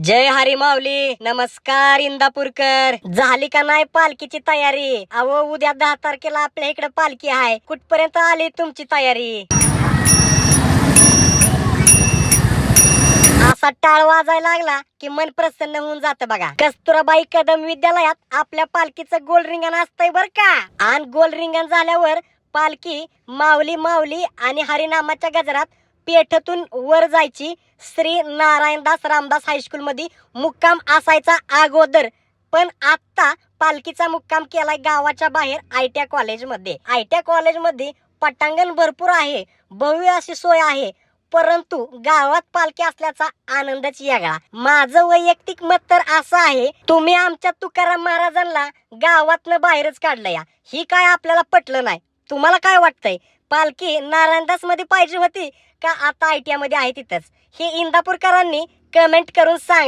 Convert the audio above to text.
जय हरी माऊली. नमस्कार इंदापूरकर. झाली का नाही पालखीची तयारी? अहो उद्या 10 तारखेला आपल्या इकडे पालखी आहे. कुठपर्यंत आली तुमची तयारी? असा टाळ वाजायला लागला की मन प्रसन्न होऊन जातं बघा. कस्तुराबाई कदम विद्यालयात आपल्या पालखीचं गोल रिंगण असतंय बर का. आणि गोल रिंगण झाल्यावर पालखी माऊली माऊली आणि हरिनामाच्या गजरात पेठेतून वर जायची. श्री नारायणदास रामदास हायस्कूल मध्ये मुक्काम असायचा अगोदर, पण आता पालखीचा मुक्काम केलाय गावाच्या बाहेर आयटीआय कॉलेजमध्ये. आयटीआय कॉलेजमध्ये पटांगण भरपूर आहे, भव्य अशी सोय आहे, परंतु गावात पालखी असल्याचा आनंदच वेगळा. माझं वैयक्तिक मत तर असं आहे, तुम्ही आमच्या तुकाराम महाराजांना गावातनं बाहेरच काढलं या. ही काय आपल्याला पटलं नाही. तुम्हाला काय वाटतंय, पालखी नारायणदास मध्ये पाहिजे होती का आता आयटीआय मध्ये आहे तिथंच? हे इंदापूरकरांनी कमेंट करून सांगा.